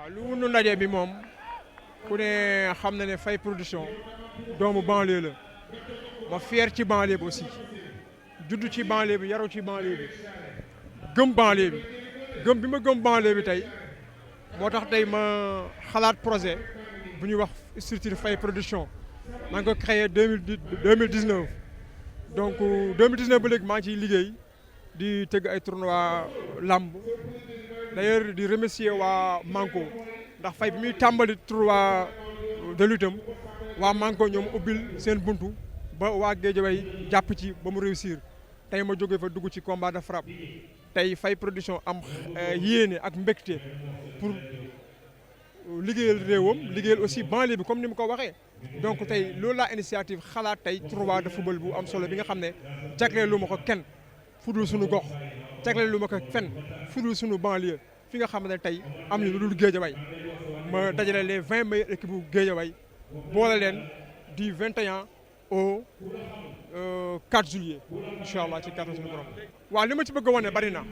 waaw lu wundu ndaje bi moom ku ne xam na ne Faye Production doomu banlieue la ma fier ci banlieue bi aussi judd ci banlieue bi yaru ci banlieue bi gëm banlieue bi gëm bi ma gëm banlieue bi tey moo tax tey ma xalaat projet bu ñuy wax structure Faye Production maa ngi ko créé 2019 donc 2019 ba léegi maa ngi ciy liggéey di tëgg ay tournoi lamb d'ailleurs di remercier waa Manko ndax Faye bi muy tàmbali tournoi de lutte waa Manko ñoom ubbil seen buntu ba waa Guédiawaye jàpp ci ba mu réussir tey ma jógee fa dugg ci combat de frappe tey Faye Production am yéene ak mbégte pour liggéeyal réewam liggéeyal aussi banlieue bi comme ni mu ko waxee donc tey loolu laa initiative xalaat tey tournoi de football bu am solo bi nga xam ne jagleelu ma ko kenn fudul suñu gox jagleelu ma ko fenn fudul suñu banlieue fi nga xam ne tey am ñu lu dul Guédiawaye ma dajale les 20 meilleures équipes bu Guédiawaye boole leen du 21 au 4 juillet incha allah ci kàttan suñu borom. waaw li ma ci bëgg a wane bari na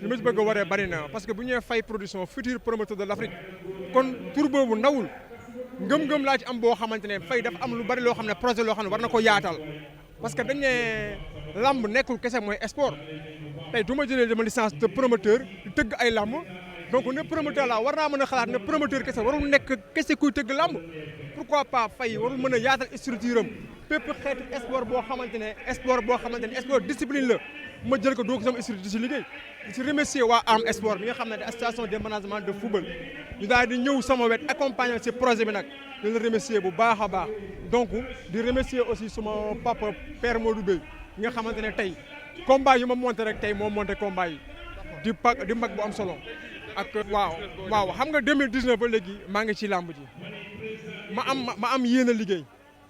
li ma ci bëgg a waree bari na parce que bu ñëwee Faye Production futur promoteur de l'Afrique kon tur boobu nawul ngëm-ngëm laa ci am boo xamante ne Faye dafa am lu bari loo xam ne projet loo xam ne war na ko yaatal parce que dañ ne lamb nekkul kese mooy sport tey du ma jëlee dama licence de promoteur di tëgg ay lamb donc ne promoteur la war naa mën a xalaat ne promoteur kese warul nekk kese kuy tëgg lamb pourquoi pas Faye warul mën a yaatal structure am bépp xeetu sport boo xamante ne sport discipline la ma jël ko doo ko sama structure di si liggéey di si remercier waa Am Sport bi nga xam ne association de management de football ñu daal di ñëw sama wet accompagner ci projet bi nag di la remercier bu baax a baax donc di remercier aussi suma papa père Modou Bey nga xamante ne tey combat yi ma monté rek tey moo monté combat yi di mag bu am solo ak waaw xam nga 2019 ba léegi maa ngi ci làmb ji ma am yéen a liggéey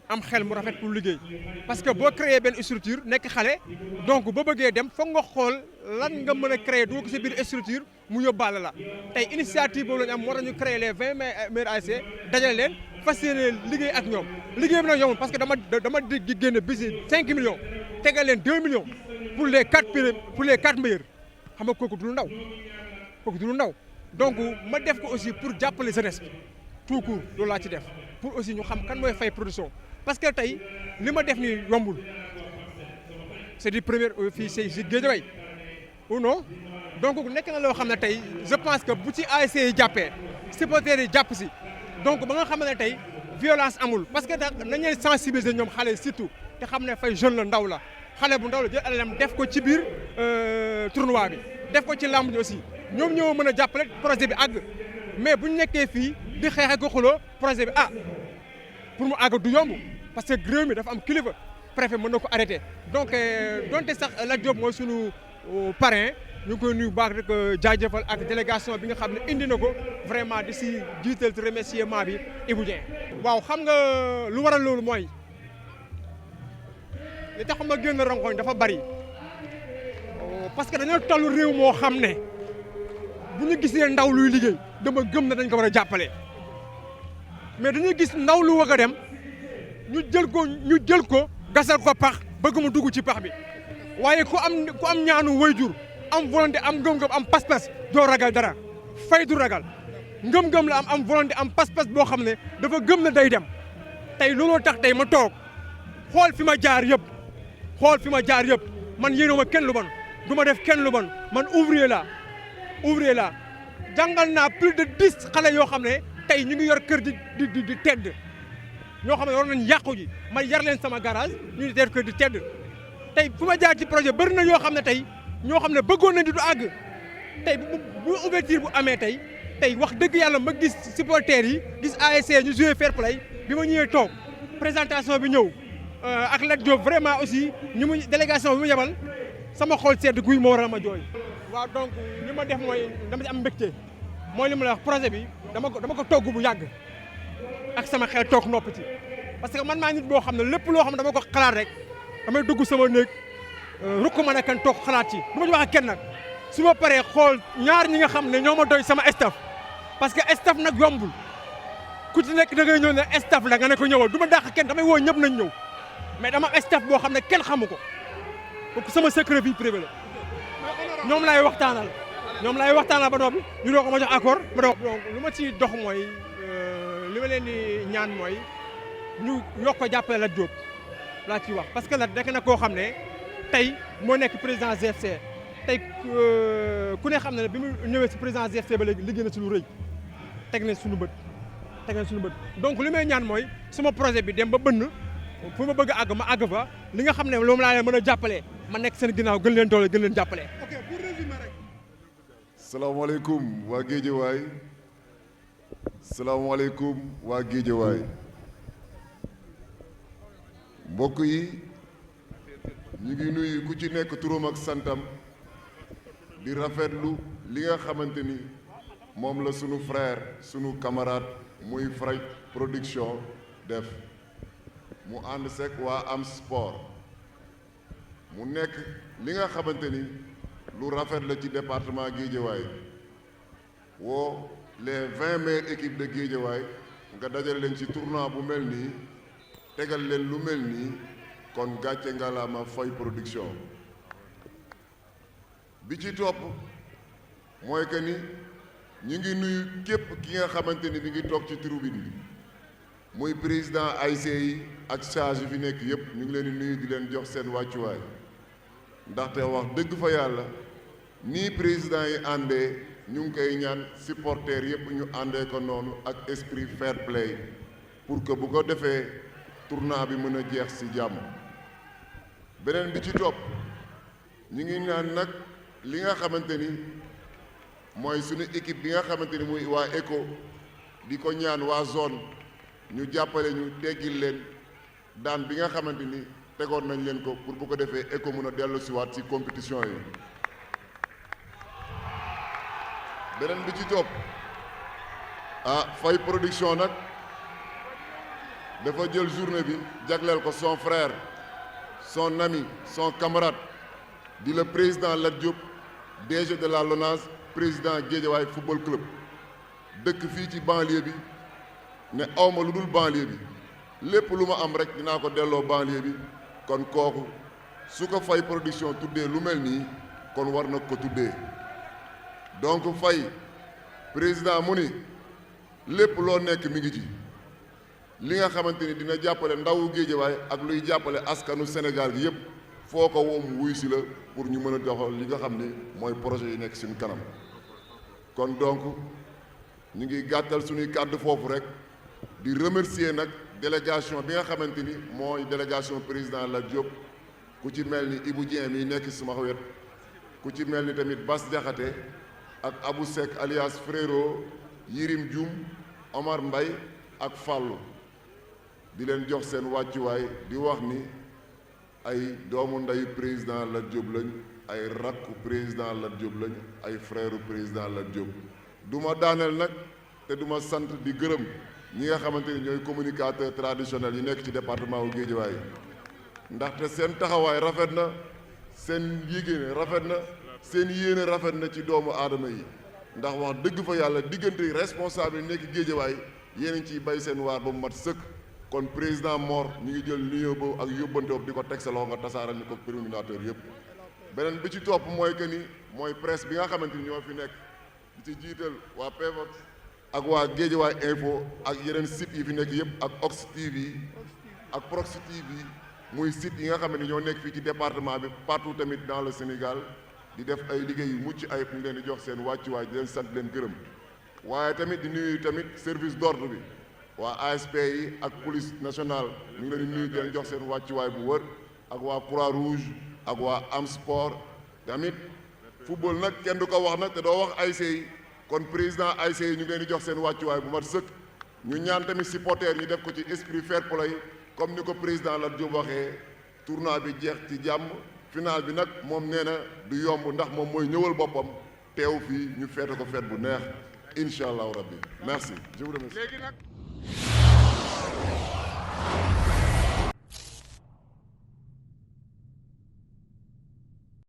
am xel mu rafet pour liggéey parce que boo créé benn structure nekk xale donc boo bëggee dem foog nga xool lan nga mën a créé dugg ko sa biir structure mu yóbbaale la tey initiative boobu la ñu am moo tax ñu créé les 20 meilleurs ASC dajale leen fas yéene liggéey ak ñoom liggéey bi nag yombul parce que dama di génne bisi 5 millions tegal leen 2 millions pour les 4 meilleurs xam nga kooku du lu ndaw donc ma def ko aussi pour jàppale jeunesse bi tout court loolu laa ci def pour aussi ñu xam kan mooy Faye Production parce que tey li ma def ni yombul c'est du premier fii si Guédiawaye ou non donc nekk na loo xam ne tey je pense que bu ci ASC yi jàppee supporters yi jàpp si donc ba nga xam ne tey violence amul parce que nañ leen sensibiliser ñoom xale surtout te xam ne Faye jeune la ndaw la xale bu ndaw la jël alalam def ko ci biir tournoi bi def ko ci lamb ji aussi ñoom ñoo mën a jàppale projet bi àgg mais bu ñu nekkee fii di xeex ak xuloo projet bi pour mu àgg du yomb parce que réew mi dafa am kilifa préfet mën na ko arrêté donc donte sax Lat Diop mooy sunu parrain ñu ngi koy nuyu baax rek jaajëfal ak délégation bi nga xam ne indi na ko vraiment di si jiital remerciement bi Ibou Dieng. waaw xam nga lu waral loolu mooy li tax ma génn rongoñ dafa bari parce que dañoo toll réew moo xam ne bu ñu gisee ndaw luy liggéey dama gëm ne dañ ko war a jàppale mais dañuy gis ndaw lu wëgg a dem ñu jël ko gasal ko pax bëgg mu dugg ci pax bi waaye ku am ñaanu wayjur am volonté am ngëm-ngëm am pas-pas doo ragal dara Faye du ragal ngëm-ngëm la am volonté am pas-pas boo xam ne dafa gëm na day dem tey looloo tax tey ma toog xool fi ma jaar yëpp man yéenoo ma kenn lu bon du ma def kenn lu bon man ouvrier la jàngal naa plus de 10 xale yoo xam ne tey ñu ngi yor kër di tedd ñoo xam ne war nañ yàqu ji ma yar leen sama garage ñu ngi yor kër di tedd tey fu ma jaar ci projet bëri na yoo xam ne tey ñoo xam ne bëggoon nañ di du àgg tey bu ouverture bu amee tey wax dëgg yàlla ma gis supporters yi gis ASC ñu joué fair play bi ma ñëwee toog présentation bi ñëw ak Lat Diop vraiment aussi délégation bi mu yebal sama xol sedd guy moo waral ma jooy. waaw donc li ma def mooy dama ci am mbégte mooy li ma la wax projet bi dama ko togg bu yàgg ak sama xel toog nopp ci parce que man maa nit boo xam ne lépp loo xam ne dama ko xalaat rek damay dugg sama néeg rukk ma ne kan toog xalaat ci du ma ci wax ak kenn nag su ma paree xool ñaar ñi nga xam ne ñoo ma doy sama staff parce que staff nag yombul ku ci nekk da ngay ñëw ne staff la nga ne ko ñëwal du ma dàq kenn damay woo ñëpp nañ ñëw mais dama staff boo xam ne kenn xamu ko donc sama secret vie privée la ñoom laay waxtaanal ñoom laay waxtaanal ba noppi ñu doo ko ma jox accord ma dox. donc lu ma ci dox mooy li ma leen di ñaan mooy ñu yokk ko jàppale Lat Diop laa ciy wax parce que Lat nekk na koo xam ne tey moo nekk président GFC tey ku ne xam ne bi mu ñëwee si président GFC ba léegi liggéey na si lu rëy teg nañ suñu bët donc li may ñaan mooy suma projet bi dem ba bënn fu ma bëgg a àgg ma àgg fa li nga xam ne loolu laa leen mën a jàppale ma nekk seen ginnaaw gën leen doole gën leen jàppale. ok pour résumer rek. salaamaaleykum waa Géejawaay salaamaaleykum waa Géejawaay mbokk yi ñu ngi nuyu ku ci nekk turam ak santam di rafetlu li nga xamante ni moom la sunu frère sunu camarade muy Fray Production def mu ànd sek waa am sport mu nekk li nga xamante ni lu rafet la ci département Guédiawaye woo les 20 meilleures équipes de Guédiawaye nga dajale leen ci tournoi bu mel nii tegal leen lu mel nii kon gàcce ngalaama Fay Production bi ci topp mooy que ni ñu ngi nuyu képp ki nga xamante ni mi ngi toog ci tribune bi muy président ASC yi ak charge yi fi nekk yépp ñu ngi leen di nuyu di leen jox seen wàccuwaay ndaxte wax dëgg fa yàlla nii président yi àndee ñu ngi koy ñaan supporters yépp ñu àndee ko noonu ak esprit fair play pour que bu ko defee tournoi bi mën a jeex ci jàmm beneen bi ci topp ñu ngi ñaan nag li nga xamante ni mooy suñu équipe bi nga xamante ni muy waa ECHO di ko ñaan waa zone ñu jàppale ñu teggil leen daan bi nga xamante ni tegoon nañ leen ko pour bu ko defee ECHO mën a dellu siwaat ci compétition yi beneen bi ci topp Fay Production nag dafa jël journée bi jagleel ko son frère son ami son camarade di le président Lat Diop DG de la LONASE président Guédiawaye football club dëkk fii ci banlieue bi ne awma lu dul banlieue bi lépp lu ma am rek dinaa ko delloo banlieue bi kon kooku su ko Fay Production tuddee lu mel nii kon war na ko tuddee donc Fay président mu ni lépp loo nekk mi ngi ci li nga xamante ni dina jàppale ndawu Guédiawaye ak luy jàppale askanu Sénégal gi yépp foo ko woom wuy si la pour ñu mën a doxal li nga xam ni mooy projet yi nekk suñu kanam kon donc ñu ngi gàttal suñuy kàddu foofu rek di remercier nag délégation bi nga xamante ni mooy délégation président Lat Diop ku ci mel ni Ibou Dieng mi nekk suma wet ku ci mel ni tamit Bass Diakhaté ak Abou Seck alias Frérot Yirim Dioum Omar Mbaye ak Fallou di leen jox seen wàccuwaay di wax ni ay doomu ndeyu président Lat Diop lañ ay rakku président Lat Diop lañ ay frère président Lat Diop du ma daaneel nag te du ma sant di gërëm ñi nga xamante ni ñooy communicateur traditionnel yi nekk ci département wu Guédiawaye ndaxte seen taxawaay rafet na seen yéene rafet na seen yéene rafet na ci doomu aadama yi ndax wax dëgg fa yàlla diggante responsable yi nekk Guédiawaye yéen a ngi ciy bay seen waar ba mu mat sëkk kon président Mor ñu ngi jël nuyoo boobu ak yóbbante boobu di ko teg sa loxo nga tasaaral ni ko coordinateur yëpp beneen bi ci topp mooy que ni mooy presse bi nga xamante ni ñoo fi nekk di ci jiital waa PVOX ak waa Guédiawaye info ak yeneen sites yi fi nekk yëpp ak Ox TV ak Prox TV muy sites yi nga xam ne ñoo nekk fii ci département bi partout tamit dans le Sénégal di def ay liggéey yu mucc ayib ñu leen di jox seen wàccuwaay di leen sant leen gërëm waaye tamit di nuyu tamit service d'ordre bi waa ASP yi ak police nationale ñu ngi leen di nuyu di leen jox seen wàccuwaay bu wër ak waa Croix-Rouge ak waa am sport tamit football nag kenn du ko wax nag te doo wax ASC yi kon président ASC yi ñu ngi leen di jox seen wàccuwaay bu mat sëkk ñu ñaan tamit supporters yi def ko ci esprit fair play comme ni ko président Lat Diop waxee tournoi bi jeex ci jàmm final bi nag moom nee na du yomb ndax moom mooy ñëwal boppam teew fii ñu feete ko feet bu neex incha allahu rabbi merci je vous remercie. léegi nag